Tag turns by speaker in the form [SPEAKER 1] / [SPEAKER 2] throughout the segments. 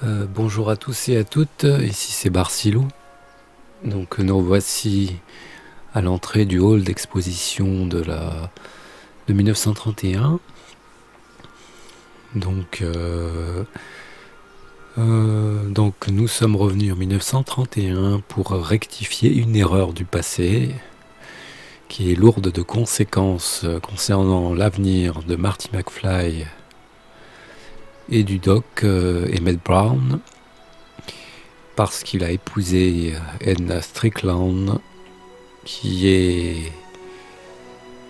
[SPEAKER 1] Bonjour à tous et à toutes, ici c'est Barcilou. Donc nous voici à l'entrée du hall d'exposition de 1931. Donc nous sommes revenus en 1931 pour rectifier une erreur du passé qui est lourde de conséquences concernant l'avenir de Marty McFly et du doc Emmett Brown, parce qu'il a épousé Edna Strickland, qui est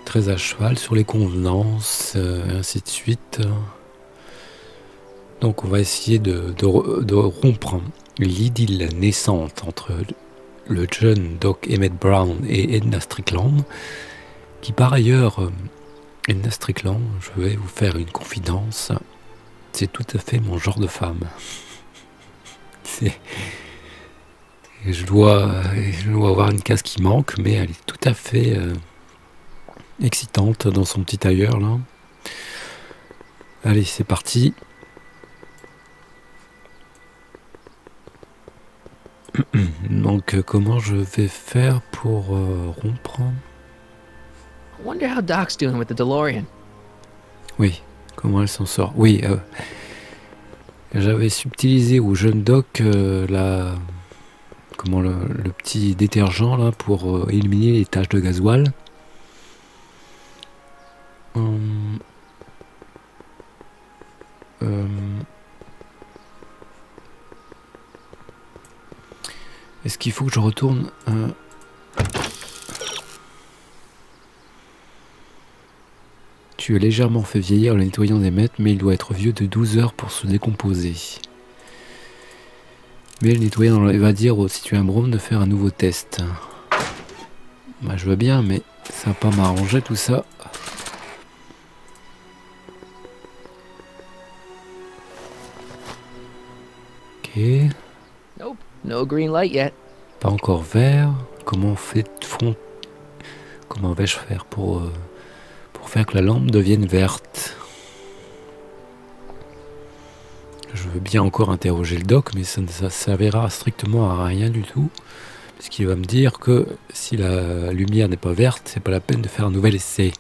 [SPEAKER 1] très à cheval sur les convenances, ainsi de suite. Donc on va essayer de rompre l'idylle naissante entre le jeune Doc Emmett Brown et Edna Strickland, qui par ailleurs, Edna Strickland, je vais vous faire une confidence, c'est tout à fait mon genre de femme. Je dois avoir une case qui manque, mais elle est tout à fait excitante dans son petit tailleur là. Allez, c'est parti. Donc comment je vais faire pour rompre?
[SPEAKER 2] I wonder how Doc's doing with the DeLorean.
[SPEAKER 1] Oui, comment elle s'en sort? Oui, j'avais subtilisé au jeune Doc le petit détergent là pour éliminer les taches de gasoil. Est-ce qu'il faut que je retourne Tu as légèrement fait vieillir le nettoyant des mètres, mais il doit être vieux de 12 heures pour se décomposer. Mais le nettoyant va dire si tu es un brome de faire un nouveau test. Bah, je veux bien, mais ça va pas m'arranger tout ça. Ok.
[SPEAKER 2] Nope, no green light yet.
[SPEAKER 1] Pas encore vert. Comment vais-je faire pour faire que la lampe devienne verte? Je veux bien encore interroger le doc, mais ça ne servira strictement à rien du tout, parce qu'il va me dire que si la lumière n'est pas verte, c'est pas la peine de faire un nouvel essai.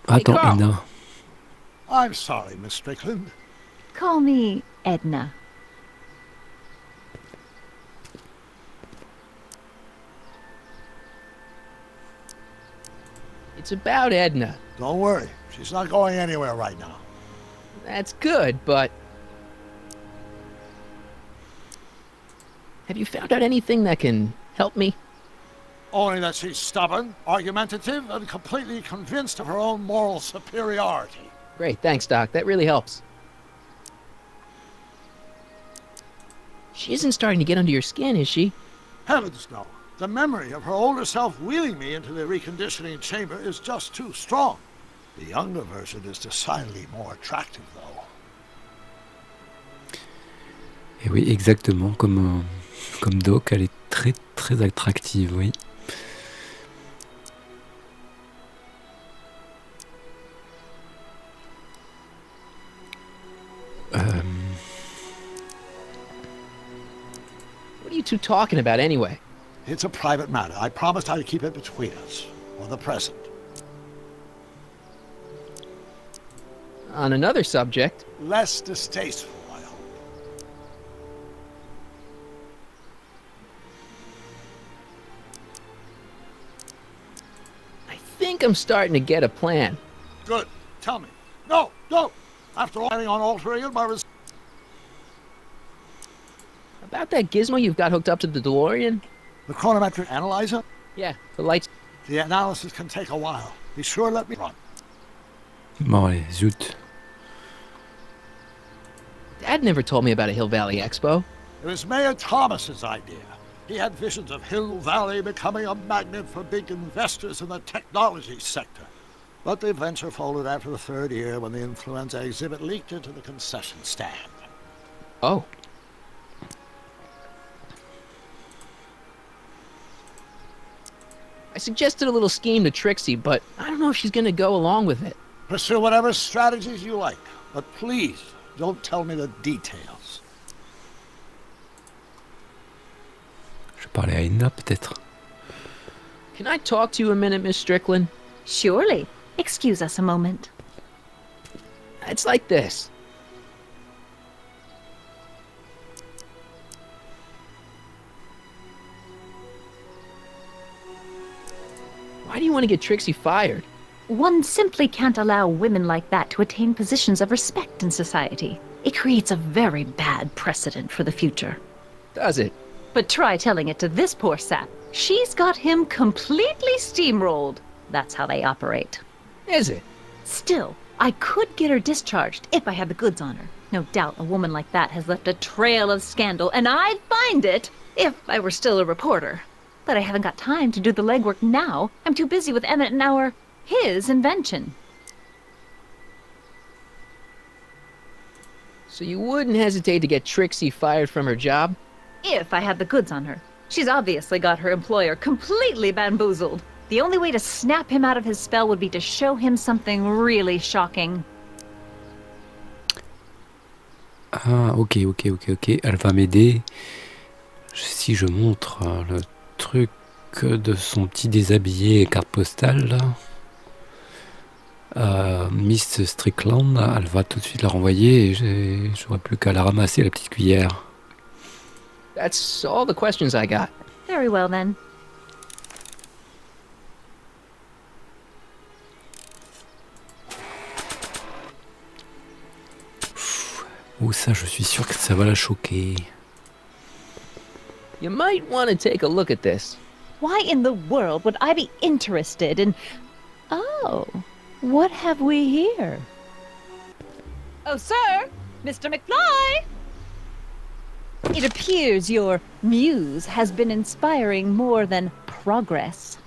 [SPEAKER 1] Attends,
[SPEAKER 2] Carl.
[SPEAKER 1] Edna.
[SPEAKER 3] I'm sorry, Miss Strickland.
[SPEAKER 4] Call me Edna.
[SPEAKER 2] It's about Edna.
[SPEAKER 3] Don't worry, she's not going anywhere right now.
[SPEAKER 2] That's good, but... Have you found out anything that can help me?
[SPEAKER 3] Only that she's stubborn, argumentative, and completely convinced of her own moral superiority.
[SPEAKER 2] Great, thanks, Doc. That really helps. She isn't starting to get under your skin, is she?
[SPEAKER 3] Heavens no. The memory of her older self wheeling me into the reconditioning chamber is just too strong. The younger version is decidedly more attractive, though.
[SPEAKER 1] Et oui, exactement, comme Doc, elle est très très attractive, oui.
[SPEAKER 2] What are you two talking about anyway?
[SPEAKER 3] It's a private matter. I promised I'd keep it between us, for the present.
[SPEAKER 2] On another subject...
[SPEAKER 3] Less distasteful, I hope.
[SPEAKER 2] I think I'm starting to get a plan.
[SPEAKER 3] Good. Tell me. No, don't! After all, planning on altering it,
[SPEAKER 2] About that gizmo you've got hooked up to the DeLorean?
[SPEAKER 3] the chronometric analyzer?
[SPEAKER 2] Yeah, the lights...
[SPEAKER 3] The analysis can take a while. Be sure to let me run.
[SPEAKER 1] Bon, allez, zut.
[SPEAKER 2] Dad never told me about a Hill Valley Expo.
[SPEAKER 3] It was Mayor Thomas's idea. He had visions of Hill Valley becoming a magnet for big investors in the technology sector. But the venture folded after the third year when the influenza exhibit leaked into the concession stand.
[SPEAKER 2] Oh. I suggested a little scheme to Trixie, but I don't know if she's gonna go along with it.
[SPEAKER 3] Pursue whatever strategies you like, but please don't tell me the details.
[SPEAKER 1] Je vais parler à Edna peut-être.
[SPEAKER 2] Can I talk to you a minute, Miss Strickland?
[SPEAKER 4] Surely. Excuse us a moment.
[SPEAKER 2] It's like this. Why do you want to get Trixie fired?
[SPEAKER 4] One simply can't allow women like that to attain positions of respect in society. It creates a very bad precedent for the future.
[SPEAKER 2] Does it?
[SPEAKER 4] But try telling it to this poor sap. She's got him completely steamrolled. That's how they operate.
[SPEAKER 2] Is it?
[SPEAKER 4] Still, I could get her discharged if I had the goods on her. No doubt a woman like that has left a trail of scandal, and I'd find it if I were still a reporter. But I haven't got time to do the legwork now. I'm too busy with Emmett and his invention.
[SPEAKER 2] So you wouldn't hesitate to get Trixie fired from her job?
[SPEAKER 4] If I had the goods on her. She's obviously got her employer completely bamboozled. The only way to snap him out of his spell would be to show him something really shocking.
[SPEAKER 1] Ah, ok. Elle va m'aider. Si je montre le truc de son petit déshabillé carte postale, là, Miss Strickland, elle va tout de suite la renvoyer et j'aurai plus qu'à la ramasser, la petite cuillère.
[SPEAKER 2] That's all the questions I got.
[SPEAKER 4] Very well, then.
[SPEAKER 1] Oh, ça, je suis sûr que ça va la choquer.
[SPEAKER 2] You might want to take a look at this.
[SPEAKER 4] Why in the world would I be interested in... Oh, what have we here? Oh, sir! Mr. McFly! It appears your muse has been inspiring more than progress.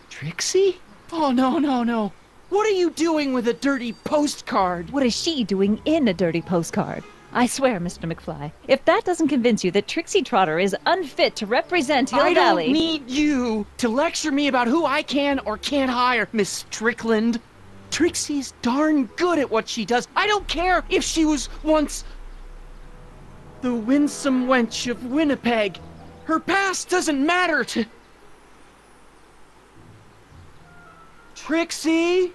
[SPEAKER 2] Trixie? Oh, no. What are you doing with a dirty postcard?
[SPEAKER 4] What is she doing in a dirty postcard? I swear, Mr. McFly, if that doesn't convince you that Trixie Trotter is unfit to represent Hill
[SPEAKER 2] I
[SPEAKER 4] Valley...
[SPEAKER 2] don't need you to lecture me about who I can or can't hire, Miss Strickland. Trixie's darn good at what she does. I don't care if she was once the winsome wench of Winnipeg. Her past doesn't matter to... Trixie?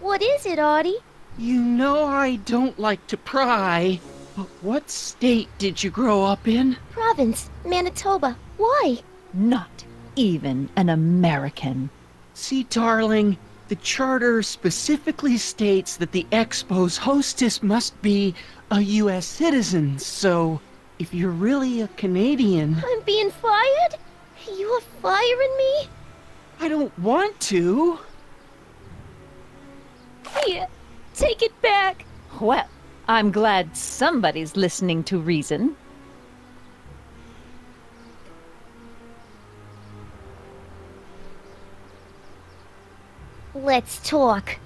[SPEAKER 5] What is it, Audie?
[SPEAKER 2] You know I don't like to pry, but what state did you grow up in?
[SPEAKER 5] Province, Manitoba. Why?
[SPEAKER 4] Not even an American.
[SPEAKER 2] See, darling, the charter specifically states that the Expo's hostess must be a U.S. citizen, so if you're really a Canadian...
[SPEAKER 5] I'm being fired? You're firing me?
[SPEAKER 2] I don't want to.
[SPEAKER 5] Here, take it back.
[SPEAKER 4] Well, I'm glad somebody's listening to reason.
[SPEAKER 5] Let's talk.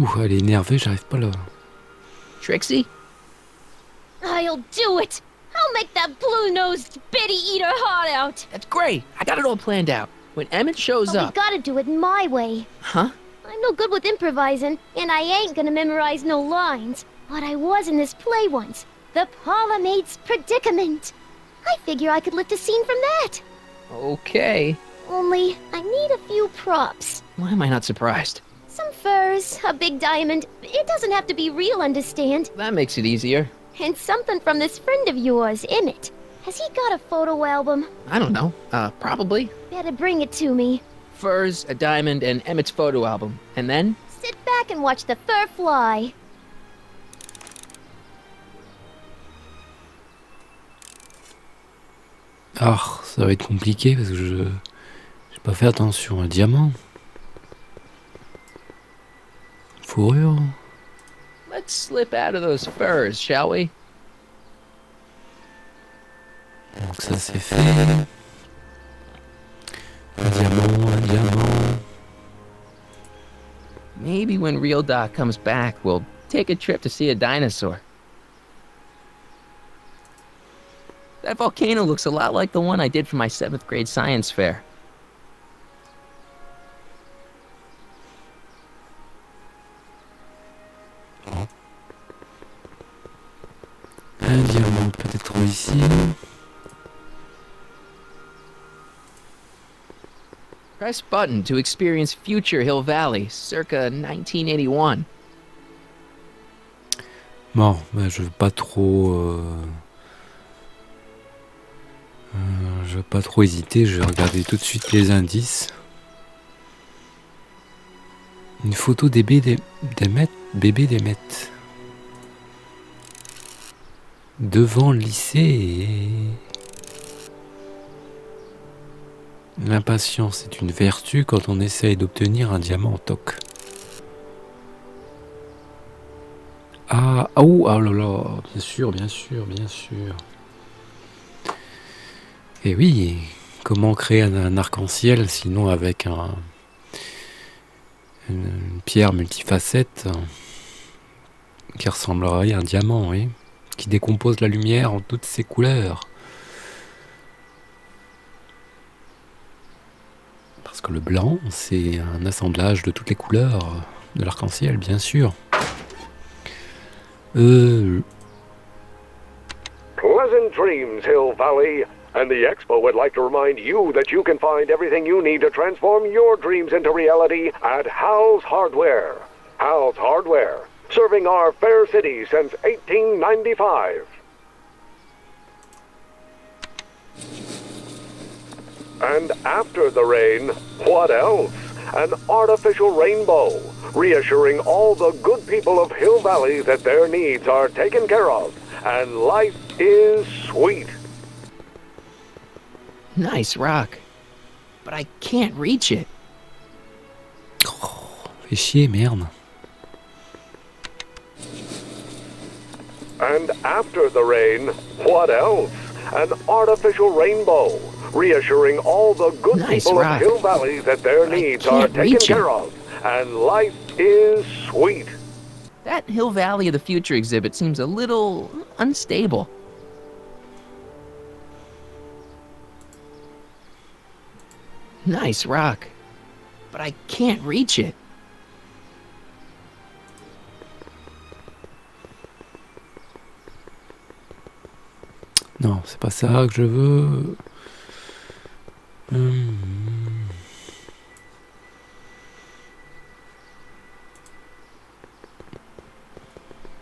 [SPEAKER 1] Ouh, elle est énervée, j'arrive pas là.
[SPEAKER 2] Trixie?
[SPEAKER 5] I'll do it. I'll make that blue-nosed bitty eat her heart out.
[SPEAKER 2] That's great. I got it all planned out. When Emmett shows
[SPEAKER 5] But we
[SPEAKER 2] up...
[SPEAKER 5] gotta do it my way.
[SPEAKER 2] Huh?
[SPEAKER 5] I'm no good with improvising, and I ain't gonna memorize no lines. But I was in this play once. The Parlourmaid's Predicament. I figure I could lift a scene from that.
[SPEAKER 2] Okay.
[SPEAKER 5] Only, I need a few props.
[SPEAKER 2] Why am I not surprised?
[SPEAKER 5] Some furs, a big diamond. It doesn't have to be real, understand?
[SPEAKER 2] That makes it easier.
[SPEAKER 5] And something from this friend of yours, Emmett. Has he got a photo album?
[SPEAKER 2] I don't know. Probably.
[SPEAKER 5] Better bring it to me.
[SPEAKER 2] Furs, a diamond, and Emmett's photo album. And then?
[SPEAKER 5] Sit back and watch the fur fly.
[SPEAKER 1] Ah, ça va être compliqué parce que j'ai pas fait attention. Un diamant. Fourrure.
[SPEAKER 2] Let's slip out of those furs, shall we?
[SPEAKER 1] Donc ça c'est fait.
[SPEAKER 2] Maybe when real Doc comes back, we'll take a trip to see a dinosaur. That volcano looks a lot like the one I did for my 7th grade science fair.
[SPEAKER 1] Un diamant peut-être ici.
[SPEAKER 2] Press button to experience future Hill Valley, circa 1981.
[SPEAKER 1] Bon, ben, je veux pas trop... je veux pas trop hésiter, je vais regarder tout de suite les indices. Une photo des bébés d'Emmett. Devant le lycée. L'impatience est une vertu quand on essaye d'obtenir un diamant en toc. Ah, oh, oh là là, bien sûr, bien sûr, bien sûr. Et oui, comment créer un arc-en-ciel sinon avec une pierre multifacette qui ressemblerait à un diamant, oui, qui décompose la lumière en toutes ses couleurs. Parce que le blanc, c'est un assemblage de toutes les couleurs de l'arc-en-ciel, bien sûr.
[SPEAKER 6] Pleasant dreams, Hill Valley. And the Expo would like to remind you that you can find everything you need to transform your dreams into reality at Hal's Hardware. Hal's Hardware, serving our fair city since 1895. And after the rain, what else? An artificial rainbow, reassuring all the good people of Hill Valley that their needs are taken care of, and life is sweet.
[SPEAKER 2] Nice rock. But I can't reach it.
[SPEAKER 1] Oh, fais chier, merde.
[SPEAKER 6] And after the rain, what else? An artificial rainbow, reassuring all the good
[SPEAKER 2] Nice
[SPEAKER 6] people
[SPEAKER 2] rock.
[SPEAKER 6] of Hill Valley that their
[SPEAKER 2] But I
[SPEAKER 6] needs are
[SPEAKER 2] can't
[SPEAKER 6] taken
[SPEAKER 2] reach it.
[SPEAKER 6] care of, and life is sweet.
[SPEAKER 2] That Hill Valley of the Future exhibit seems a little unstable. Nice rock. But I can't reach it.
[SPEAKER 1] Non, c'est pas ça que je veux.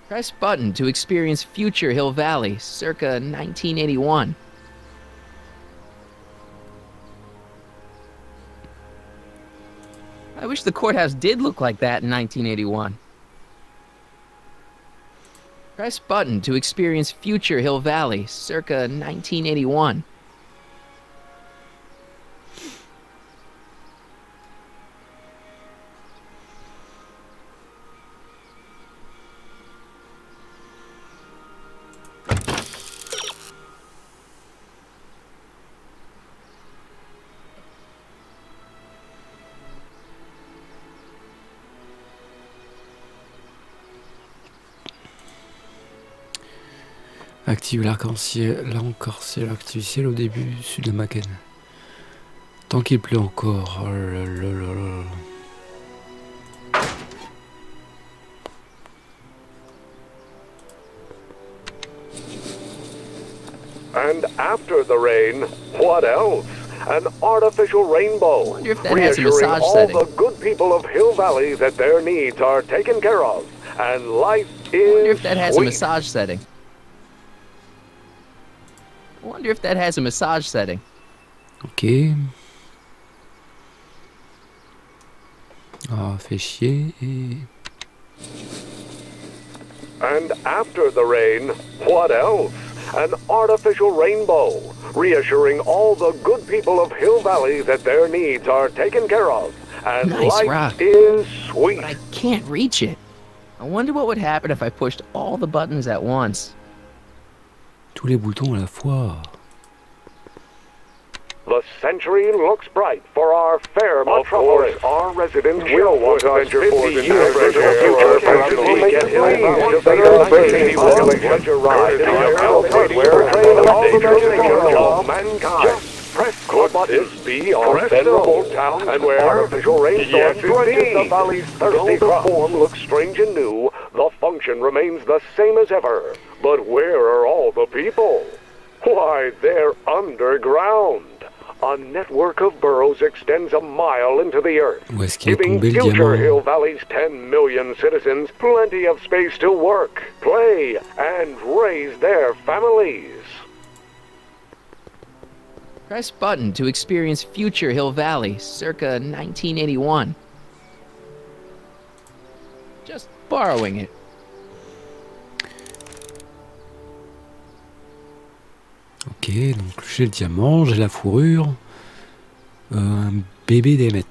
[SPEAKER 2] Press button to experience future Hill Valley, circa 1981. I wish the courthouse did look like that in 1981. Press button to experience future Hill Valley, circa 1981.
[SPEAKER 1] Active l'arc-en-ciel, l'arc-en-ciel, active ciel au début, sud de la maquette. Tant qu'il pleut encore. Oh là là là là.
[SPEAKER 6] And after the rain, what else? An artificial rainbow,
[SPEAKER 2] Wonder if that has a
[SPEAKER 6] reassuring
[SPEAKER 2] massage
[SPEAKER 6] all
[SPEAKER 2] setting.
[SPEAKER 6] the good people of Hill Valley that their needs are taken care of, and life
[SPEAKER 2] I wonder
[SPEAKER 6] is
[SPEAKER 2] if that has a
[SPEAKER 6] sweet.
[SPEAKER 2] massage setting. I wonder if that has a massage setting.
[SPEAKER 1] Ok. Ah, fait chier.
[SPEAKER 6] And after the rain, what else? An artificial rainbow, reassuring all the good people of Hill Valley that their needs are taken care of, and
[SPEAKER 2] Nice
[SPEAKER 6] life
[SPEAKER 2] rock.
[SPEAKER 6] is sweet.
[SPEAKER 2] But I can't reach it. I wonder what would happen if I pushed all the buttons at once.
[SPEAKER 1] Tous les boutons à la fois.
[SPEAKER 6] The century looks bright for our fair metropolis. Of course, our residents will want to venture forth in the future. Fashion will make it easy to better population. Such a ride in the Hell's Hardware train of all the nature of mankind. Press could this be our venerable town and where artificial rainstorms drenches the valley's thirsty crops? The form looks strange and new, the function remains the same as ever. But where are all the people? Why, they're underground. A network of burrows extends a mile into the earth,
[SPEAKER 1] Où est-ce qu'il est
[SPEAKER 6] giving
[SPEAKER 1] tombé le
[SPEAKER 6] future
[SPEAKER 1] diamant?
[SPEAKER 6] Hill Valley's 10 million citizens plenty of space to work, play, and raise their families.
[SPEAKER 2] Press button to experience future Hill Valley, circa 1981. Just borrowing it.
[SPEAKER 1] Ok, donc j'ai le diamant, j'ai la fourrure. Un bébé d'Emmet.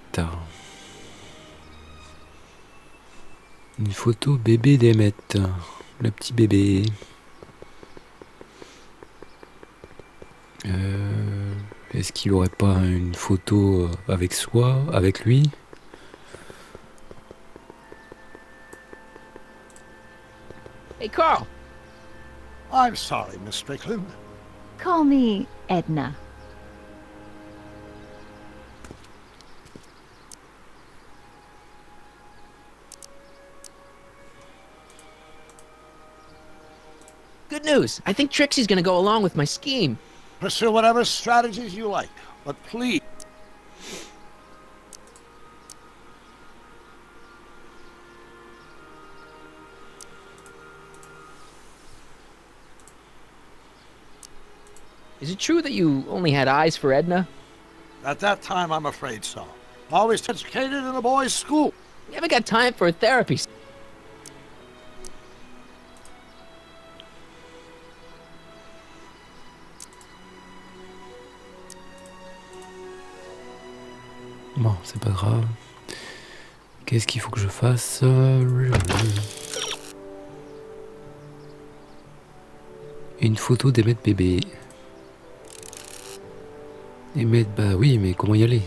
[SPEAKER 1] Une photo bébé d'Emmet. Le petit bébé. Est-ce qu'il aurait pas une photo avec soi, avec lui?
[SPEAKER 2] Hey, Carl!
[SPEAKER 3] I'm sorry, Miss Strickland.
[SPEAKER 4] Call me Edna.
[SPEAKER 2] Good news! I think Trixie's gonna go along with my scheme.
[SPEAKER 3] Pursue whatever strategies you like, but please.
[SPEAKER 2] Is it true that you only had eyes for Edna?
[SPEAKER 3] At that time, I'm afraid so. Always educated in a boys' school.
[SPEAKER 2] You haven't got time for a therapy.
[SPEAKER 1] Bon, c'est pas grave. Qu'est-ce qu'il faut que je fasse? Une photo d'Emmet bébé. Emmet, bah oui, mais comment y aller?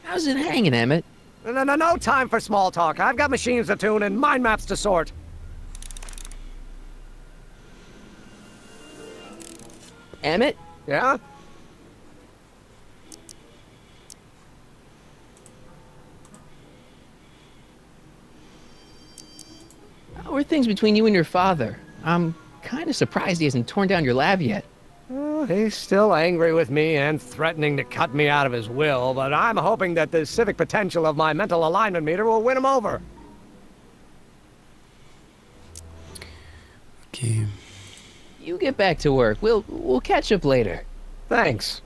[SPEAKER 2] How's it hanging, Emmett?
[SPEAKER 7] No time for small talk. I've got machines to tune and mind maps to sort.
[SPEAKER 2] Emmett?
[SPEAKER 7] Yeah?
[SPEAKER 2] How are things between you and your father? I'm kind of surprised he hasn't torn down your lab yet.
[SPEAKER 7] He's still angry with me and threatening to cut me out of his will, but I'm hoping that the civic potential of my mental alignment meter will win him over.
[SPEAKER 1] Ok.
[SPEAKER 2] You get back to work. We'll catch up later.
[SPEAKER 7] Thanks.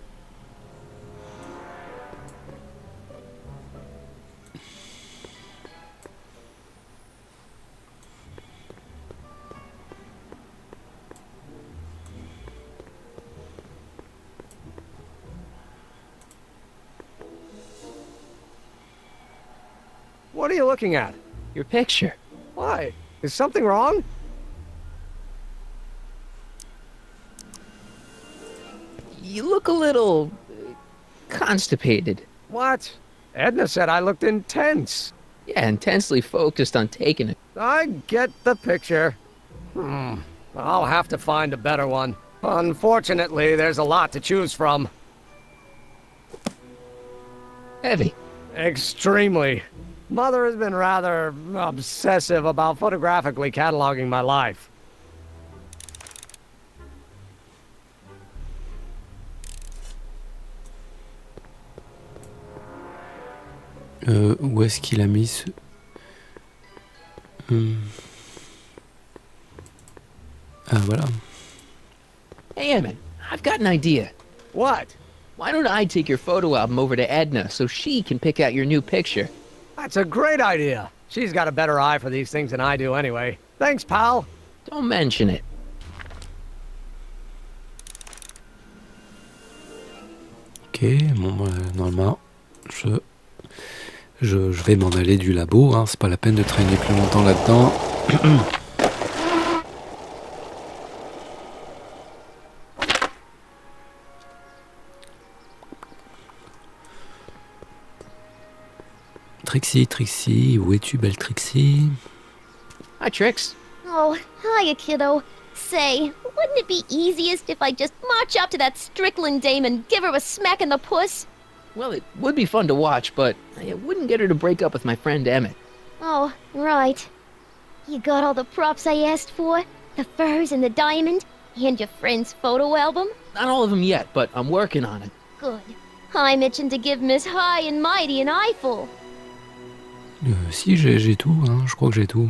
[SPEAKER 7] What are you looking at?
[SPEAKER 2] Your picture.
[SPEAKER 7] Why? Is something wrong?
[SPEAKER 2] You look a little constipated.
[SPEAKER 7] What? Edna said I looked intense.
[SPEAKER 2] Yeah, intensely focused on taking it.
[SPEAKER 7] I get the picture. I'll have to find a better one. Unfortunately, there's a lot to choose from.
[SPEAKER 2] Heavy.
[SPEAKER 7] Extremely. Mother has been rather obsessive about photographically cataloging my life.
[SPEAKER 1] Où est-ce qu'il a mis ce... Ah, voilà.
[SPEAKER 2] Hey, Emmett, I've got an idea.
[SPEAKER 7] What?
[SPEAKER 2] Why don't I take your photo album over to Edna so she can pick out your new picture?
[SPEAKER 7] That's a great idea. She's got a better eye for these things than I do anyway. Thanks, pal.
[SPEAKER 2] Don't mention it.
[SPEAKER 1] Ok, bon, normalement, je vais m'en aller du labo, hein, c'est pas la peine de traîner plus longtemps là-dedans. Trixie, où es-tu, belle Trixie?
[SPEAKER 2] Hi, Trix.
[SPEAKER 5] Oh, hiya, kiddo. Say, wouldn't it be easiest if I just march up to that Strickland dame and give her a smack in the puss?
[SPEAKER 2] Well, it would be fun to watch, but I wouldn't get her to break up with my friend Emmett.
[SPEAKER 5] Oh, right. You got all the props I asked for? The furs and the diamond? And your friend's photo album?
[SPEAKER 2] Not all of them yet, but I'm working on it.
[SPEAKER 5] Good. I'm itching to give Miss High and Mighty an eyeful.
[SPEAKER 1] Si, j'ai tout, hein, je crois que j'ai tout.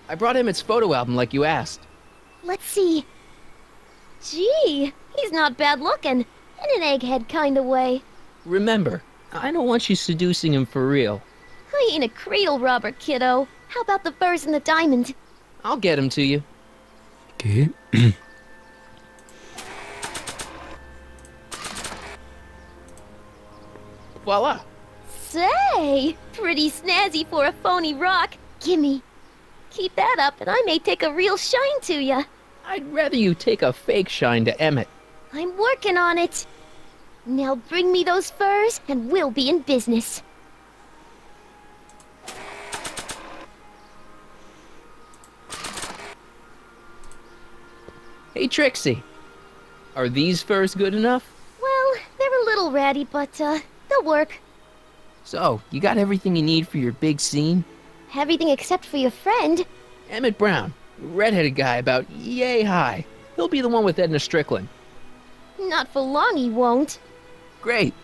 [SPEAKER 2] I brought Emmett's photo album like you asked.
[SPEAKER 5] Let's see. Gee, he's not bad looking. In an egghead kind of way.
[SPEAKER 2] Remember, I don't want you seducing him for real.
[SPEAKER 5] I ain't a cradle robber, kiddo. How about the furs and the diamond?
[SPEAKER 2] I'll get him to you.
[SPEAKER 1] Ok.
[SPEAKER 2] Voila.
[SPEAKER 5] Say, pretty snazzy for a phony rock. Gimme. Keep that up and I may take a real shine to ya.
[SPEAKER 2] I'd rather you take a fake shine to Emmett.
[SPEAKER 5] I'm working on it. Now bring me those furs and we'll be in business.
[SPEAKER 2] Hey, Trixie. Are these furs good enough?
[SPEAKER 5] Well, they're a little ratty, but, they'll work.
[SPEAKER 2] So, you got everything you need for your big scene?
[SPEAKER 5] Everything except for your friend.
[SPEAKER 2] Emmett Brown, redheaded guy about yay high. He'll be the one with Edna Strickland.
[SPEAKER 5] Not for long he won't.
[SPEAKER 2] Great.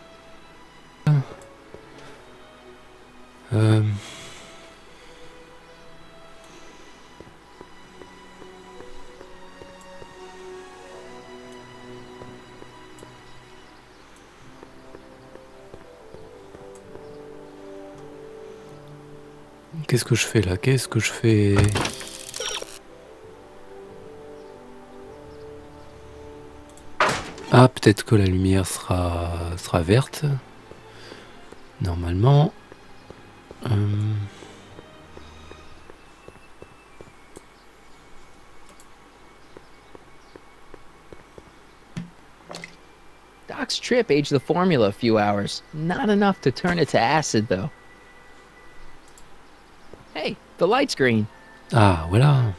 [SPEAKER 1] Qu'est-ce que je fais là? Qu'est-ce que je fais? Ah, peut-être que la lumière sera verte. Normalement.
[SPEAKER 2] Doc's trip aged the formula a few hours. Not enough to turn it to acid, though. Hey, the light's green.
[SPEAKER 1] Ah, voilà.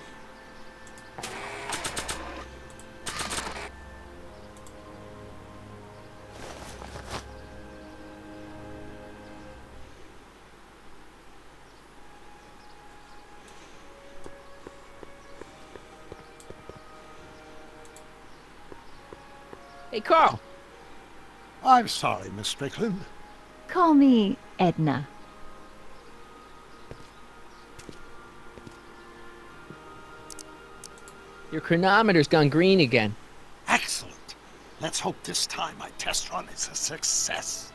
[SPEAKER 2] Hey, Carl.
[SPEAKER 3] I'm sorry, Miss Strickland.
[SPEAKER 4] Call me Edna.
[SPEAKER 2] Your chronometer's gone green again.
[SPEAKER 3] Excellent. Let's hope this time my test run is a success.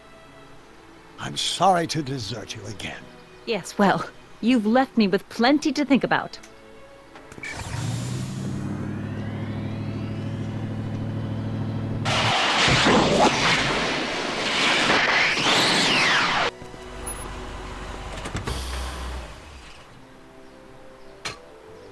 [SPEAKER 3] I'm sorry to desert you again.
[SPEAKER 4] Yes, well, you've left me with plenty to think about.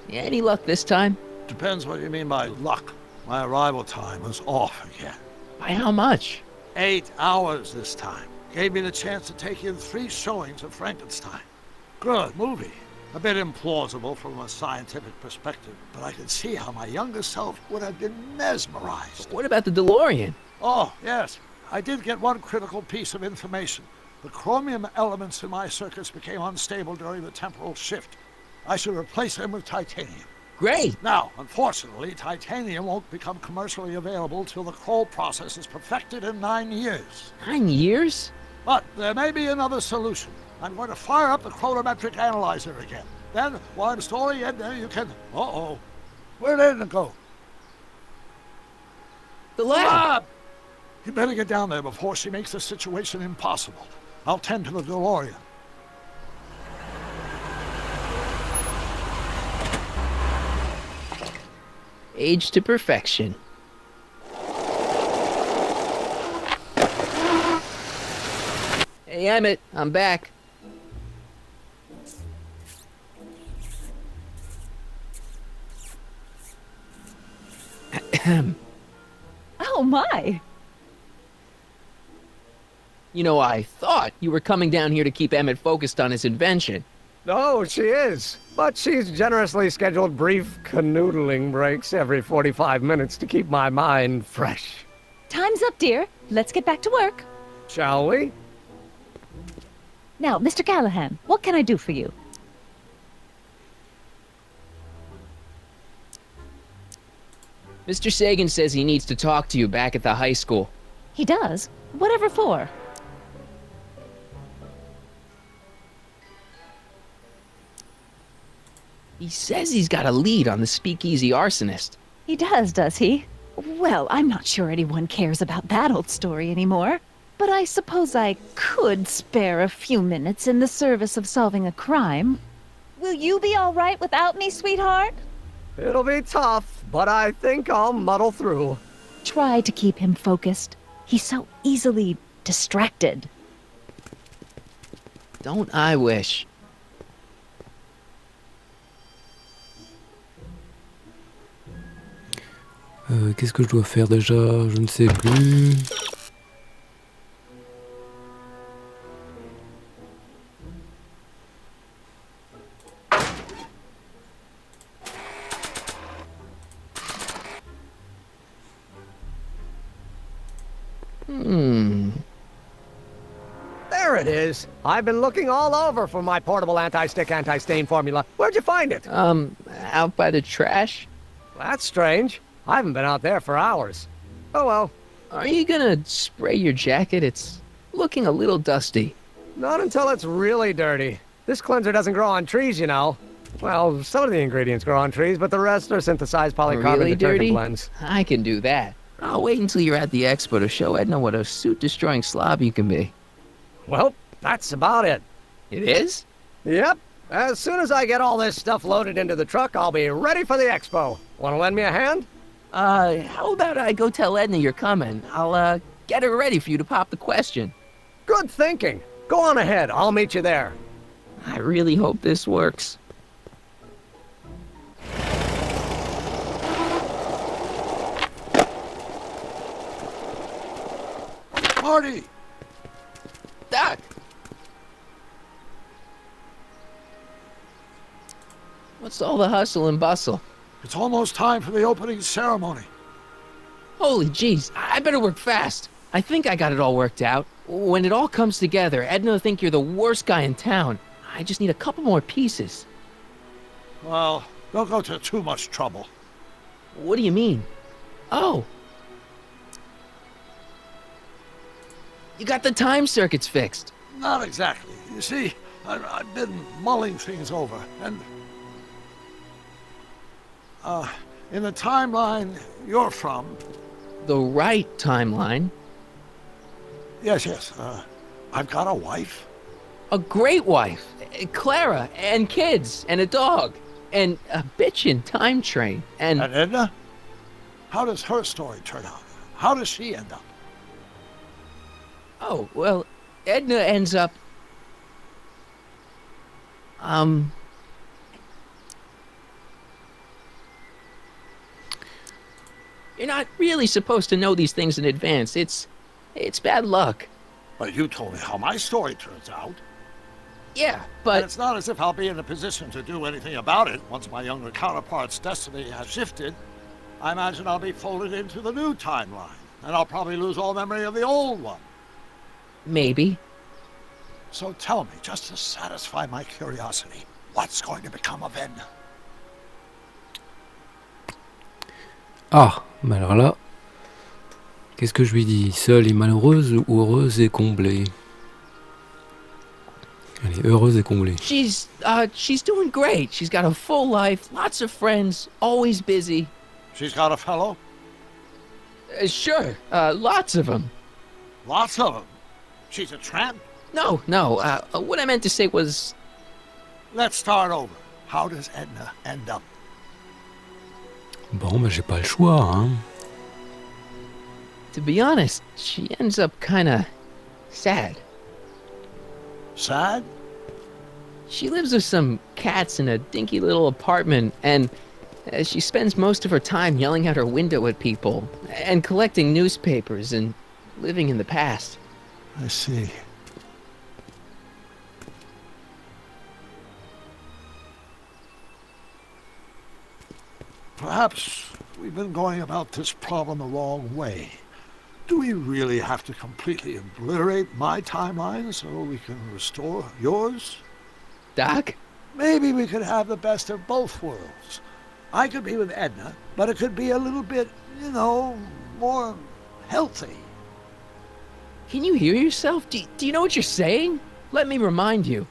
[SPEAKER 2] Any luck this time?
[SPEAKER 3] Depends what you mean by luck. My arrival time was off again.
[SPEAKER 2] By how much?
[SPEAKER 3] 8 hours this time. Gave me the chance to take in 3 showings of Frankenstein. Good movie. A bit implausible from a scientific perspective, but I can see how my younger self would have been mesmerized.
[SPEAKER 2] What about the DeLorean?
[SPEAKER 3] Oh, yes. I did get one critical piece of information. The chromium elements in my circuits became unstable during the temporal shift. I should replace them with titanium.
[SPEAKER 2] Great.
[SPEAKER 3] Now, unfortunately, titanium won't become commercially available till the Kroll process is perfected in 9 years.
[SPEAKER 2] 9 years?
[SPEAKER 3] But there may be another solution. I'm going to fire up the chronometric analyzer again. Then, while I'm storing Edna, you can... Uh-oh. Where'd Edna go?
[SPEAKER 2] The lab.
[SPEAKER 3] You better get down there before she makes the situation impossible. I'll tend to the DeLorean.
[SPEAKER 2] Age to perfection. Hey, Emmett, I'm back.
[SPEAKER 4] Oh my!
[SPEAKER 2] You know, I thought you were coming down here to keep Emmett focused on his invention.
[SPEAKER 7] Oh, she is. But she's generously scheduled brief canoodling breaks every 45 minutes to keep my mind fresh.
[SPEAKER 4] Time's up, dear. Let's get back to work.
[SPEAKER 7] Shall we?
[SPEAKER 4] Now, Mr. Callahan, what can I do for you?
[SPEAKER 2] Mr. Sagan says he needs to talk to you back at the high school.
[SPEAKER 4] He does? Whatever for?
[SPEAKER 2] He says he's got a lead on the speakeasy arsonist.
[SPEAKER 4] He does he? Well, I'm not sure anyone cares about that old story anymore. But I suppose I could spare a few minutes in the service of solving a crime. Will you be all right without me, sweetheart?
[SPEAKER 7] It'll be tough, but I think I'll muddle through.
[SPEAKER 4] Try to keep him focused. He's so easily distracted.
[SPEAKER 2] Don't I wish?
[SPEAKER 1] Qu'est-ce que je dois faire déjà? Je ne sais plus.
[SPEAKER 7] There it is. I've been looking all over for my portable anti-stick, anti-stain formula. Where'd you find it?
[SPEAKER 2] Out by the trash?
[SPEAKER 7] That's strange. I haven't been out there for hours. Oh well.
[SPEAKER 2] Are you gonna spray your jacket? It's looking a little dusty.
[SPEAKER 7] Not until it's really dirty. This cleanser doesn't grow on trees, you know. Well, some of the ingredients grow on trees, but the rest are synthesized polycarbonate
[SPEAKER 2] Really
[SPEAKER 7] detergent
[SPEAKER 2] dirty?
[SPEAKER 7] blends.
[SPEAKER 2] I can do that. I'll wait until you're at the expo to show Edna what a suit-destroying slob you can be.
[SPEAKER 7] Well, that's about it.
[SPEAKER 2] It is?
[SPEAKER 7] Yep. As soon as I get all this stuff loaded into the truck, I'll be ready for the expo. Want to lend me a hand?
[SPEAKER 2] How about I go tell Edna you're coming? I'll, get her ready for you to pop the question.
[SPEAKER 7] Good thinking. Go on ahead. I'll meet you there.
[SPEAKER 2] I really hope this works.
[SPEAKER 3] Marty!
[SPEAKER 2] Doc! What's all the hustle and bustle?
[SPEAKER 3] It's almost time for the opening ceremony.
[SPEAKER 2] Holy jeez, I better work fast. I think I got it all worked out. When it all comes together, Edna will think you're the worst guy in town. I just need a couple more pieces.
[SPEAKER 3] Well, don't go to too much trouble.
[SPEAKER 2] What do you mean? Oh. You got the time circuits fixed.
[SPEAKER 3] Not exactly. You see, I've been mulling things over, and... in the timeline you're from...
[SPEAKER 2] The right timeline?
[SPEAKER 3] Yes, I've got a wife.
[SPEAKER 2] A great wife. Clara, and kids, and a dog. And a bitchin' time train.
[SPEAKER 3] And Edna? How does her story turn out? How does she end up?
[SPEAKER 2] Oh, well, Edna ends up... You're not really supposed to know these things in advance. It's bad luck.
[SPEAKER 3] But you told me how my story turns out.
[SPEAKER 2] Yeah,
[SPEAKER 3] And
[SPEAKER 2] but...
[SPEAKER 3] it's not as if I'll be in a position to do anything about it once my younger counterpart's destiny has shifted. I imagine I'll be folded into the new timeline, and I'll probably lose all memory of the old one.
[SPEAKER 2] Maybe.
[SPEAKER 3] So tell me, just to satisfy my curiosity, what's going to become of Edna?
[SPEAKER 1] Ah, mais alors là, qu'est-ce que je lui dis? Seule et malheureuse ou heureuse et comblée? Elle est heureuse et comblée.
[SPEAKER 2] She's doing great. She's got a full life, lots of friends, always busy.
[SPEAKER 3] She's got a fellow?
[SPEAKER 2] Sure, lots of them.
[SPEAKER 3] Lots of them. She's a tramp?
[SPEAKER 2] No, what I meant to say was...
[SPEAKER 3] Let's start over. How does Edna end up?
[SPEAKER 1] Bon, bah j'ai pas le choix, hein.
[SPEAKER 2] To be honest, she ends up kinda sad.
[SPEAKER 3] Sad?
[SPEAKER 2] She lives with some cats in a dinky little apartment, and she spends most of her time yelling out her window at people, and collecting newspapers, and living in the past.
[SPEAKER 3] I see. Perhaps we've been going about this problem the wrong way. Do we really have to completely obliterate my timeline so we can restore yours?
[SPEAKER 2] Doc?
[SPEAKER 3] Maybe we could have the best of both worlds. I could be with Edna, but it could be a little bit, more healthy.
[SPEAKER 2] Can you hear yourself? Do you know what you're saying? Let me remind you.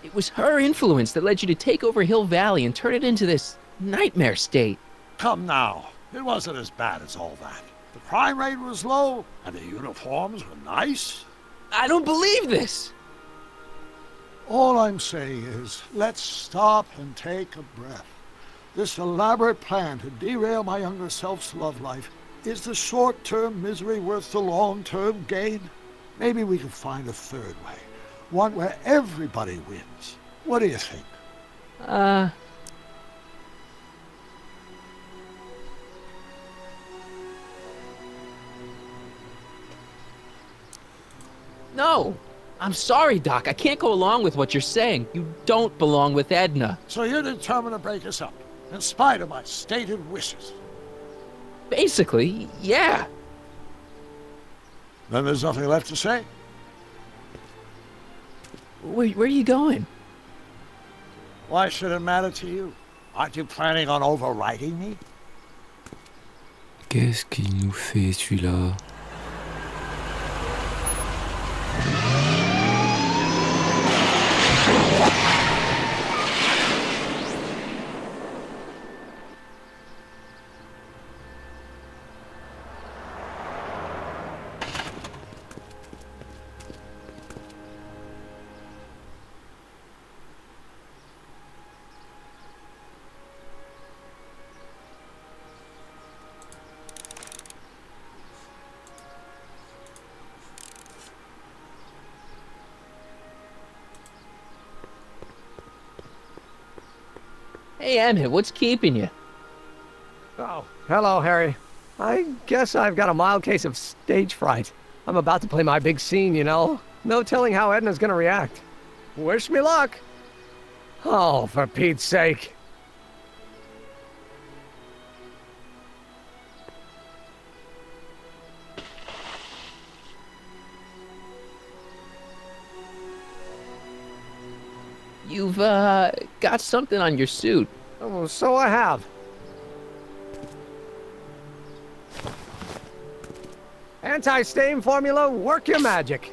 [SPEAKER 2] It was her influence that led you to take over Hill Valley and turn it into this nightmare state.
[SPEAKER 3] Come now. It wasn't as bad as all that. The crime rate was low, and the uniforms were nice.
[SPEAKER 2] I don't believe this!
[SPEAKER 3] All I'm saying is, let's stop and take a breath. This elaborate plan to derail my younger self's love life, is the short-term misery worth the long-term gain? Maybe we can find a third way. One where everybody wins. What do you think?
[SPEAKER 2] No! I'm sorry, Doc. I can't go along with what you're saying. You don't belong with Edna.
[SPEAKER 3] So you're determined to break us up, in spite of my stated wishes.
[SPEAKER 2] Basically, yeah.
[SPEAKER 3] Then there's nothing left to say.
[SPEAKER 2] Where are you going?
[SPEAKER 3] Why should it matter to you? Aren't you planning on overriding me?
[SPEAKER 1] Qu'est-ce qu'il nous fait celui-là?
[SPEAKER 2] Hey, Emmett, what's keeping you?
[SPEAKER 7] Oh, hello, Harry. I guess I've got a mild case of stage fright. I'm about to play my big scene, No telling how Edna's gonna react. Wish me luck. Oh, for Pete's sake.
[SPEAKER 2] You've, got something on your suit.
[SPEAKER 7] Oh, so I have. Anti-stain formula, work your magic.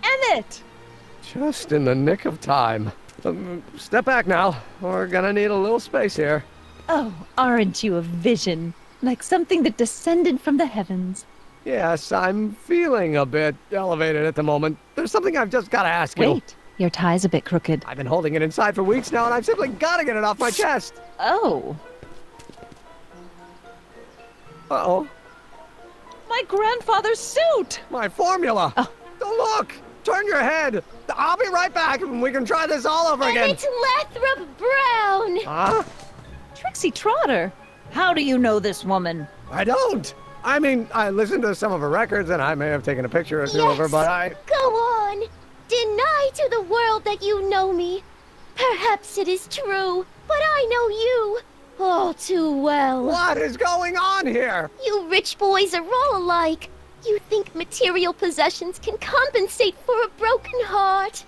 [SPEAKER 4] Emmett!
[SPEAKER 7] Just in the nick of time. Step back now. We're gonna need a little space here.
[SPEAKER 4] Oh, aren't you a vision? Like something that descended from the heavens.
[SPEAKER 7] Yes, I'm feeling a bit elevated at the moment. There's something I've just gotta ask you.
[SPEAKER 4] Wait, your tie's a bit crooked.
[SPEAKER 7] I've been holding it inside for weeks now, and I've simply gotta get it off my chest.
[SPEAKER 4] Oh.
[SPEAKER 7] Uh-oh.
[SPEAKER 4] My grandfather's suit!
[SPEAKER 7] My formula!
[SPEAKER 4] Oh.
[SPEAKER 7] Look! Turn your head! I'll be right back, and we can try this all over again.
[SPEAKER 5] It's Lathrop Brown!
[SPEAKER 7] Huh?
[SPEAKER 4] Trixie Trotter! How do you know this woman?
[SPEAKER 7] I don't! I mean, I listened to some of her records, and I may have taken a picture or two of her, but I...
[SPEAKER 5] Go on! Deny to the world that you know me. Perhaps it is true, but I know you all too well.
[SPEAKER 7] What is going on here?
[SPEAKER 5] You rich boys are all alike. You think material possessions can compensate for a broken heart?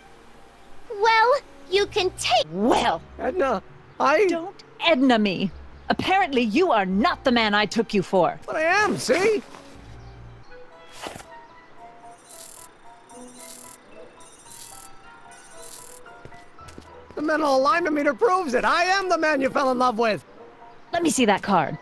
[SPEAKER 5] Well, you can take—
[SPEAKER 4] Well,
[SPEAKER 7] Edna,
[SPEAKER 4] don't Edna me. Apparently you are not the man I took you for.
[SPEAKER 7] But I am, see? The mental alignment meter proves it. I am the man you fell in love with.
[SPEAKER 4] Let me see that card.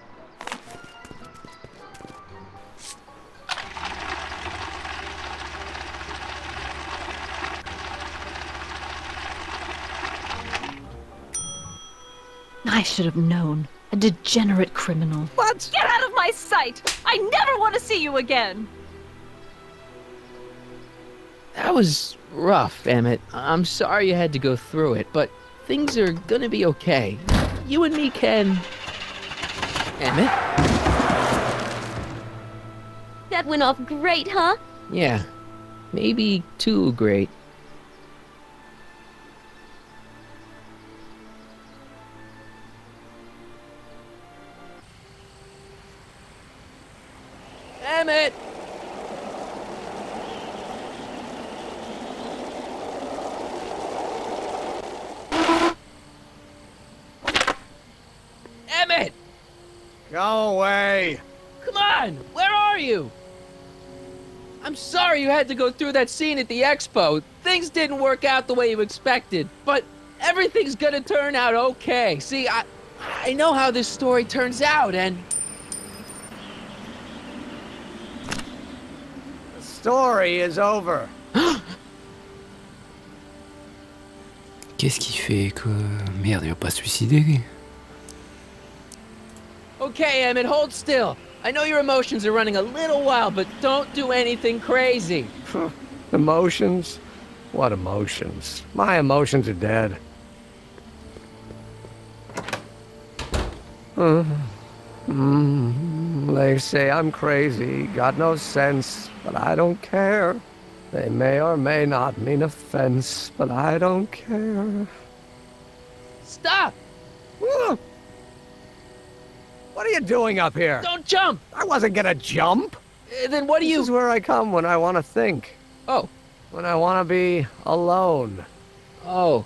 [SPEAKER 4] I should have known. A degenerate criminal.
[SPEAKER 7] What?
[SPEAKER 4] Get out of my sight! I never want to see you again!
[SPEAKER 8] That was rough, Emmett. I'm sorry you had to go through it, but things are gonna be okay. You and me can... Emmett?
[SPEAKER 5] That went off great, huh?
[SPEAKER 8] Yeah, maybe too great. Emmett! Emmett!
[SPEAKER 7] Go away.
[SPEAKER 8] Come on! Where are you? I'm sorry you had to go through that scene at the expo. Things didn't work out the way you expected, but everything's gonna turn out okay. See, I know how this story turns out, and...
[SPEAKER 7] The story is over.
[SPEAKER 1] Qu'est-ce qu'il fait quoi? Merde, il va pas se suicider.
[SPEAKER 8] Okay, Emmett, hold still. I know your emotions are running a little wild, but don't do anything crazy.
[SPEAKER 7] Emotions? What emotions? My emotions are dead. They say I'm crazy, got no sense, but I don't care. They may or may not mean offense, but I don't care.
[SPEAKER 8] Stop!
[SPEAKER 7] What are you doing up here?
[SPEAKER 8] Don't jump!
[SPEAKER 7] I wasn't gonna jump.
[SPEAKER 8] Then what do
[SPEAKER 7] This
[SPEAKER 8] you...
[SPEAKER 7] is where I come when I want to think.
[SPEAKER 8] Oh.
[SPEAKER 7] When I want to be alone.
[SPEAKER 8] Oh.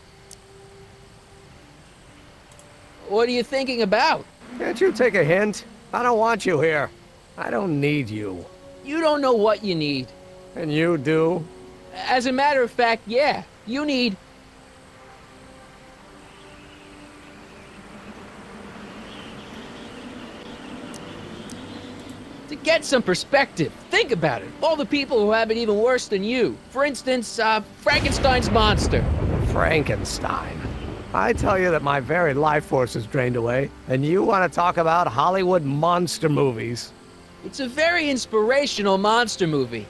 [SPEAKER 8] What are you thinking about?
[SPEAKER 7] Can't you take a hint? I don't want you here. I don't need you.
[SPEAKER 8] You don't know what you need.
[SPEAKER 7] And you do?
[SPEAKER 8] As a matter of fact, yeah. You need... To get some perspective, think about it. All the people who have it even worse than you. For instance, Frankenstein's monster.
[SPEAKER 7] Frankenstein. I tell you that my very life force is drained away, and you want to talk about Hollywood monster movies.
[SPEAKER 8] It's a very inspirational monster movie.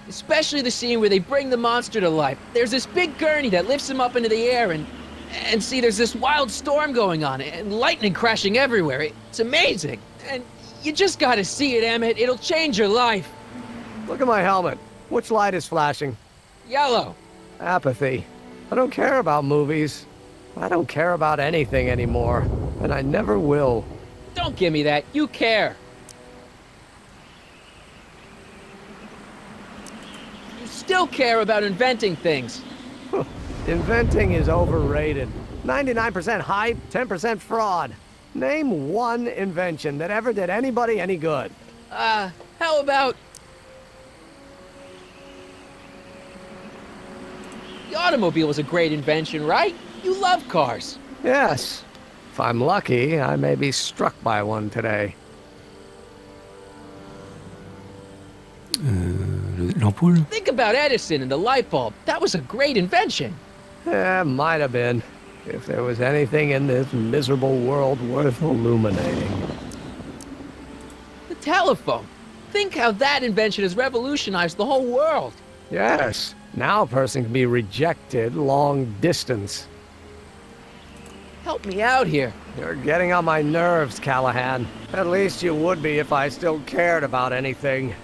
[SPEAKER 8] Especially the scene where they bring the monster to life. There's this big gurney that lifts him up into the air, and see, there's this wild storm going on, and lightning crashing everywhere. It's amazing. And you just gotta see it, Emmett. It'll change your life.
[SPEAKER 7] Look at my helmet. Which light is flashing?
[SPEAKER 8] Yellow.
[SPEAKER 7] Apathy. I don't care about movies. I don't care about anything anymore, and I never will.
[SPEAKER 8] Don't give me that. You care. You still care about inventing things.
[SPEAKER 7] Inventing is overrated. 99% hype, 10% fraud. Name one invention that ever did anybody any good.
[SPEAKER 8] How about... The automobile was a great invention, right? You love cars.
[SPEAKER 7] Yes. If I'm lucky, I may be struck by one today.
[SPEAKER 1] L'ampoule?
[SPEAKER 8] Think about Edison and the light bulb. That was a great invention.
[SPEAKER 7] Might have been. If there was anything in this miserable world worth illuminating.
[SPEAKER 8] The telephone. Think how that invention has revolutionized the whole world.
[SPEAKER 7] Yes. Now a person can be rejected long distance.
[SPEAKER 8] Help me out here.
[SPEAKER 7] You're getting on my nerves, Callahan. At least you would be if I still cared about anything.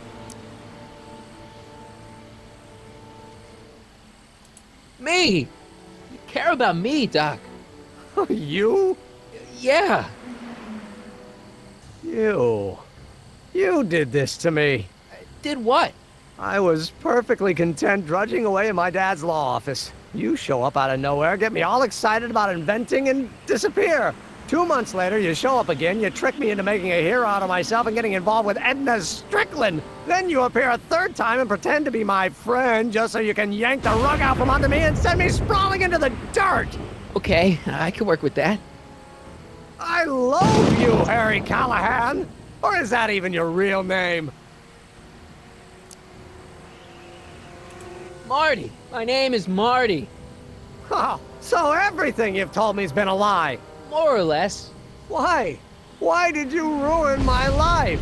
[SPEAKER 8] Me! You care about me, Doc.
[SPEAKER 7] You?
[SPEAKER 8] Yeah.
[SPEAKER 7] You. You did this to me.
[SPEAKER 8] Did what?
[SPEAKER 7] I was perfectly content drudging away in my dad's law office. You show up out of nowhere, get me all excited about inventing, and disappear. 2 months later, you show up again, you trick me into making a hero out of myself and getting involved with Edna Strickland. Then you appear a third time and pretend to be my friend just so you can yank the rug out from under me and send me sprawling into the dirt.
[SPEAKER 8] Okay, I can work with that.
[SPEAKER 7] I loathe you, Harry Callahan. Or is that even your real name?
[SPEAKER 8] Marty. My name is Marty.
[SPEAKER 7] Oh, so everything you've told me's been a lie.
[SPEAKER 8] More or less.
[SPEAKER 7] Why? Why did you ruin my life?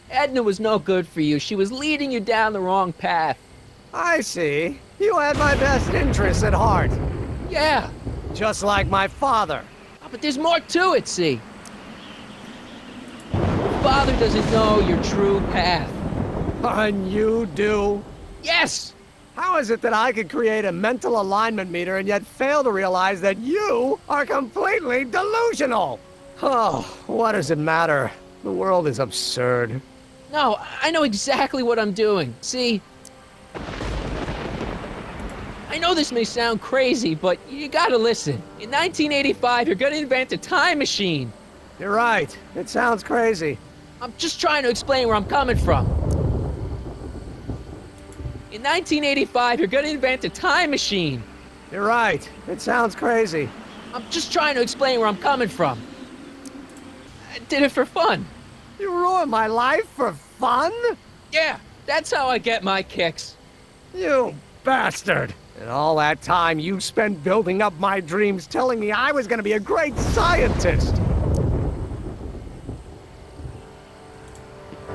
[SPEAKER 8] Edna was no good for you. She was leading you down the wrong path.
[SPEAKER 7] I see. You had my best interests at heart.
[SPEAKER 8] Yeah.
[SPEAKER 7] Just like my father.
[SPEAKER 8] Oh, but there's more to it, see? Father doesn't know your true path.
[SPEAKER 7] And you do?
[SPEAKER 8] Yes!
[SPEAKER 7] How is it that I could create a mental alignment meter and yet fail to realize that you are completely delusional? Oh, what does it matter? The world is absurd.
[SPEAKER 8] No, I know exactly what I'm doing. See? I know this may sound crazy, but you gotta listen. In 1985, you're gonna invent a time machine.
[SPEAKER 7] You're right. It sounds crazy.
[SPEAKER 8] I'm just trying to explain where I'm coming from. In 1985, you're gonna invent a time machine.
[SPEAKER 7] You're right. It sounds crazy.
[SPEAKER 8] I'm just trying to explain where I'm coming from. I did it for fun.
[SPEAKER 7] You ruined my life for fun?
[SPEAKER 8] Yeah, that's how I get my kicks.
[SPEAKER 7] You bastard. And all that time you spent building up my dreams, telling me I was gonna be a great scientist.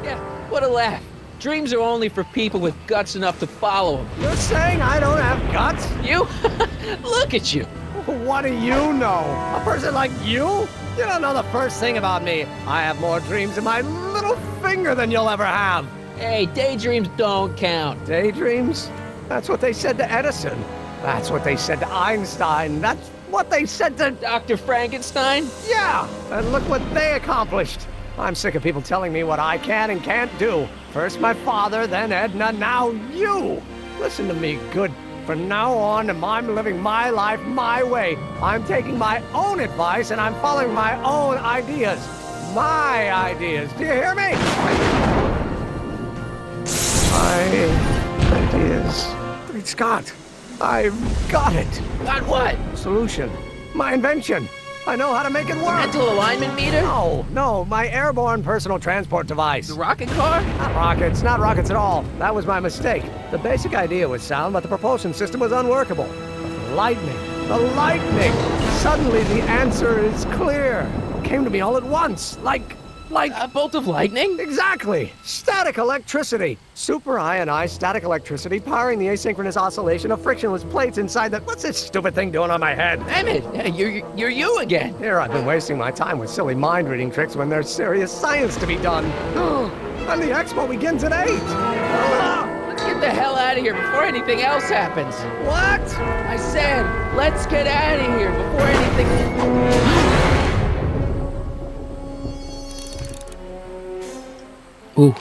[SPEAKER 8] Yeah, what a laugh. Dreams are only for people with guts enough to follow them.
[SPEAKER 7] You're saying I don't have guts?
[SPEAKER 8] You? Look at you.
[SPEAKER 7] What do you know? A person like you? You don't know the first thing about me. I have more dreams in my little finger than you'll ever have.
[SPEAKER 8] Hey, daydreams don't count.
[SPEAKER 7] Daydreams? That's what they said to Edison. That's what they said to Einstein. That's what they said to...
[SPEAKER 8] Dr. Frankenstein?
[SPEAKER 7] Yeah! And look what they accomplished. I'm sick of people telling me what I can and can't do. First my father, then Edna, now you! Listen to me, good. From now on, I'm living my life my way. I'm taking my own advice and I'm following my own ideas. My ideas. Do you hear me? My ideas. Great Scott. I've got it.
[SPEAKER 8] Got what?
[SPEAKER 7] Solution. My invention. I know how to make it work.
[SPEAKER 8] Mental alignment meter?
[SPEAKER 7] No, my airborne personal transport device.
[SPEAKER 8] The rocket car?
[SPEAKER 7] Not rockets at all. That was my mistake. The basic idea was sound, but the propulsion system was unworkable. The lightning! Suddenly the answer is clear. It came to me all at once, like...
[SPEAKER 8] A bolt of lightning?
[SPEAKER 7] Exactly! Static electricity! Super-ionized static electricity powering the asynchronous oscillation of frictionless plates inside the... What's this stupid thing doing on my head?
[SPEAKER 8] Damn it! You're you again.
[SPEAKER 7] Here I've been wasting my time with silly mind-reading tricks when there's serious science to be done. And the expo begins at 8!
[SPEAKER 8] Let's get the hell out of here before anything else happens.
[SPEAKER 7] What?
[SPEAKER 8] I said, let's get out of here before anything...
[SPEAKER 1] Oh.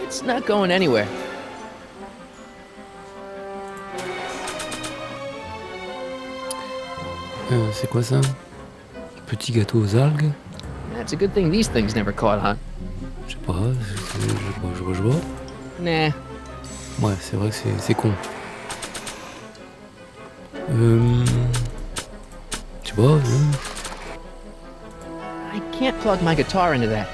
[SPEAKER 8] It's not going anywhere.
[SPEAKER 1] C'est quoi ça? Petit gâteau aux algues?
[SPEAKER 8] That's a good thing these things never caught on.
[SPEAKER 1] Je sais pas, je vois.
[SPEAKER 8] Nah.
[SPEAKER 1] Ouais, c'est vrai que c'est con. Je sais pas.
[SPEAKER 8] I can't plug my guitar into that.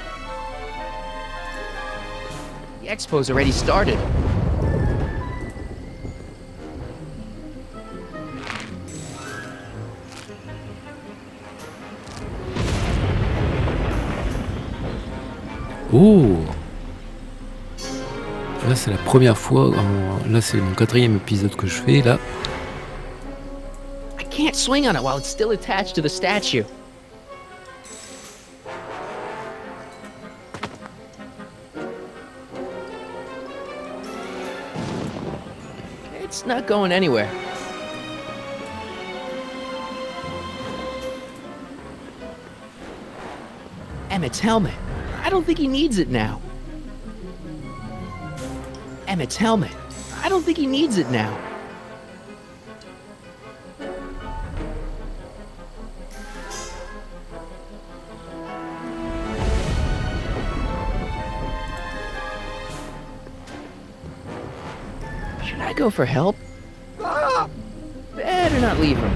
[SPEAKER 8] The expo's already started.
[SPEAKER 1] Oh! Là, c'est la première fois. Là, c'est mon 4e épisode que je fais. Là,
[SPEAKER 8] I can't swing on it while it's still attached to the statue. It's not going anywhere. Emmett's helmet. I don't think he needs it now. Emmett's helmet. I don't think he needs it now. Should I go for help? Better not leave him.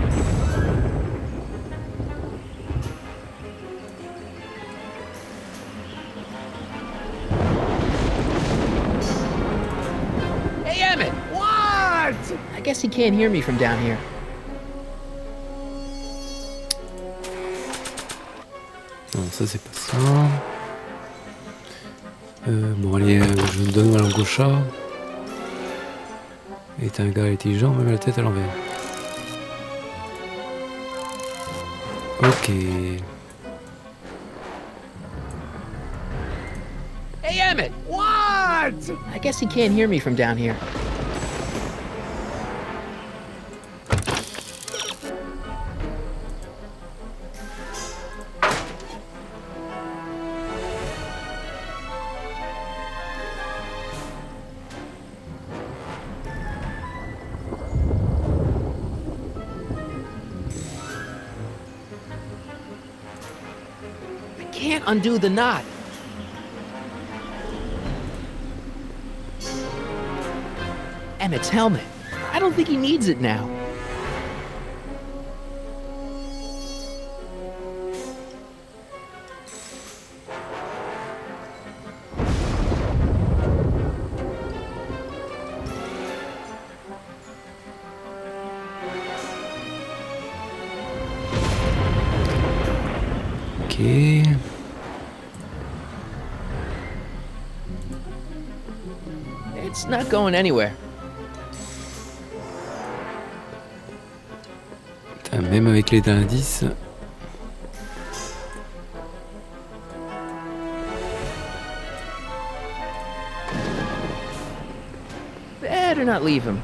[SPEAKER 8] Hey, Emmett!
[SPEAKER 7] What?
[SPEAKER 8] I guess he can't hear me from down here.
[SPEAKER 1] Non, ça c'est pas ça. Bon, allez, je donne ma langue au chat. Il est un gars intelligent, même la tête à l'envers. Ok.
[SPEAKER 8] Hey, Emmett!
[SPEAKER 7] What?
[SPEAKER 8] I guess he can't hear me from down here. I can't undo the knot. Emmett's helmet. I don't think he needs it now.
[SPEAKER 1] Ok.
[SPEAKER 8] It's not going anywhere.
[SPEAKER 1] Putain, même avec les indices.
[SPEAKER 8] Better not leave him.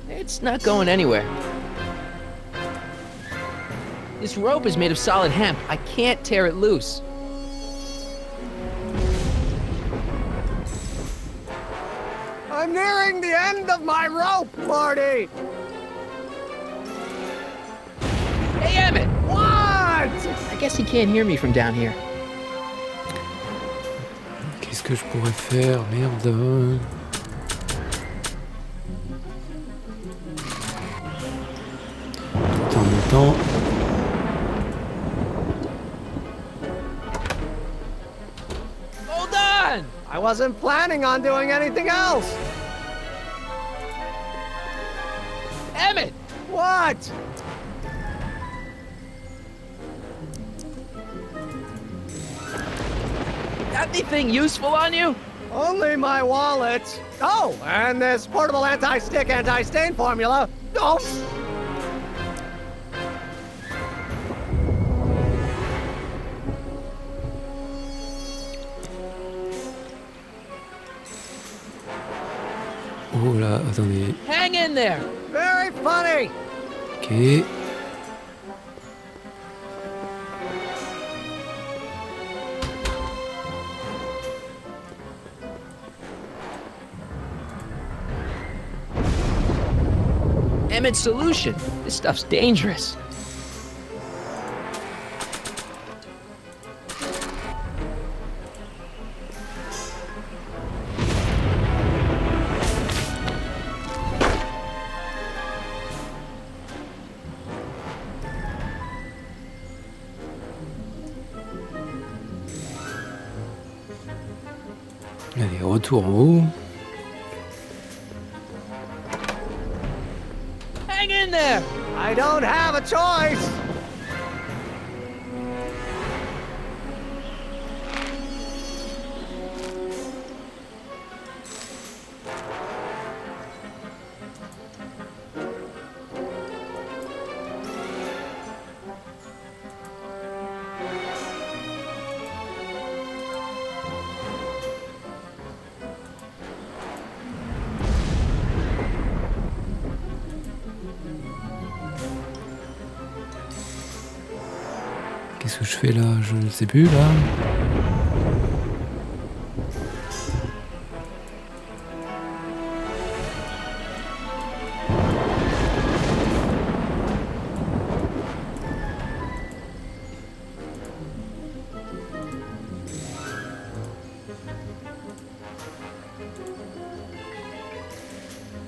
[SPEAKER 8] It's not going anywhere. This rope is made of solid hemp. I can't tear it loose.
[SPEAKER 7] I'm nearing the end of my rope, Marty!
[SPEAKER 8] Hey, Emmett!
[SPEAKER 7] What?
[SPEAKER 8] I guess he can't hear me from down here.
[SPEAKER 1] Qu'est-ce que je pourrais faire? Merde. Tout en montant.
[SPEAKER 8] Hold on!
[SPEAKER 7] I wasn't planning on doing anything else!
[SPEAKER 8] Emmett!
[SPEAKER 7] What?
[SPEAKER 8] Got anything useful on you?
[SPEAKER 7] Only my wallet. Oh, and this portable anti-stick, anti-stain formula. Oh!
[SPEAKER 1] Oh là, attendez.
[SPEAKER 8] Hang in there!
[SPEAKER 7] Very funny!
[SPEAKER 1] Ok.
[SPEAKER 8] Emmett's solution. This stuff's dangerous.
[SPEAKER 1] Allez, retour en haut.
[SPEAKER 8] Hang in there!
[SPEAKER 7] I don't have a choice!
[SPEAKER 1] qu'est-ce que je fais là? Je ne sais plus là.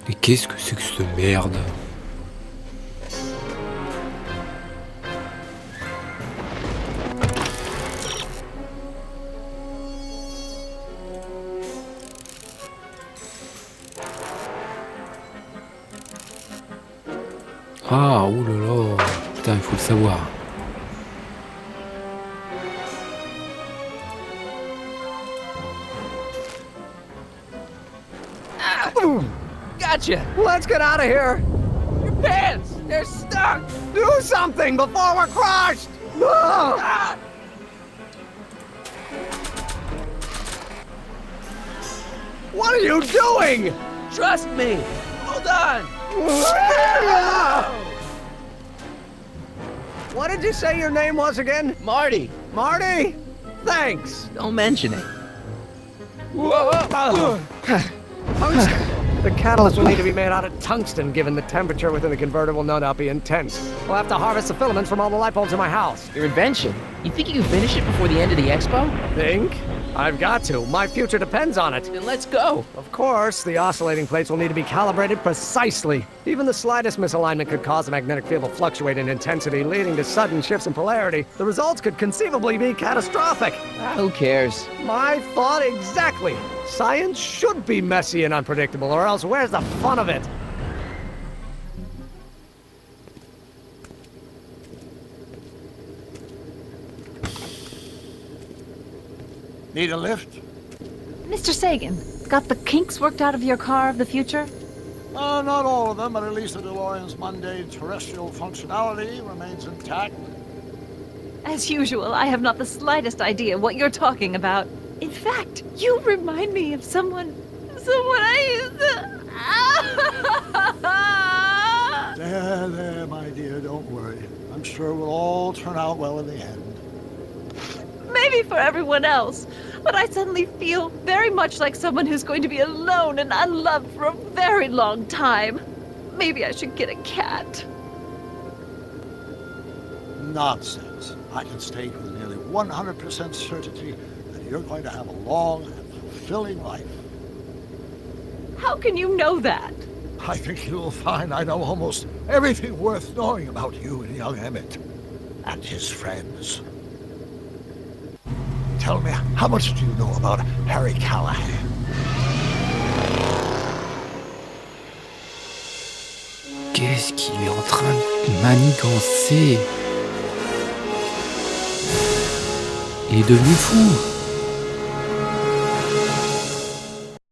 [SPEAKER 1] Et qu'est-ce que c'est que cette merde? Ah, oulala, putain, il faut le savoir.
[SPEAKER 8] Gotcha!
[SPEAKER 7] Let's get out of here!
[SPEAKER 8] Your pants! They're stuck!
[SPEAKER 7] Do something before we're crushed! Ah! What are you doing?
[SPEAKER 8] Trust me! Hold on!
[SPEAKER 7] What did you say your name was again?
[SPEAKER 8] Marty!
[SPEAKER 7] Marty? Thanks.
[SPEAKER 8] Don't mention it.
[SPEAKER 7] Tungsten. The catalyst will need to be made out of tungsten, given the temperature within the converter will no doubt be intense. We'll have to harvest the filaments from all the light bulbs in my house.
[SPEAKER 8] Your invention? You think you can finish it before the end of the expo?
[SPEAKER 7] Think? I've got to. My future depends on it.
[SPEAKER 8] Then let's go!
[SPEAKER 7] Of course, the oscillating plates will need to be calibrated precisely. Even the slightest misalignment could cause the magnetic field to fluctuate in intensity, leading to sudden shifts in polarity. The results could conceivably be catastrophic.
[SPEAKER 8] Who cares?
[SPEAKER 7] My thought exactly. Science should be messy and unpredictable, or else where's the fun of it?
[SPEAKER 3] Need a lift?
[SPEAKER 4] Mr. Sagan, got the kinks worked out of your car of the future?
[SPEAKER 3] Not all of them, but at least the DeLorean's mundane terrestrial functionality remains intact.
[SPEAKER 4] As usual, I have not the slightest idea what you're talking about. In fact, you remind me of someone I used to...
[SPEAKER 3] There, my dear, don't worry. I'm sure we'll all turn out well in the end.
[SPEAKER 4] Maybe for everyone else, but I suddenly feel very much like someone who's going to be alone and unloved for a very long time. Maybe I should get a cat.
[SPEAKER 3] Nonsense. I can state with nearly 100% certainty that you're going to have a long and fulfilling life.
[SPEAKER 4] How can you know that?
[SPEAKER 3] I think you'll find I know almost everything worth knowing about you and young Emmett and his friends. Tell me, how much do you know about Harry Callahan?
[SPEAKER 1] Qu'est-ce qu'il est en train de manigancer? Il est devenu fou.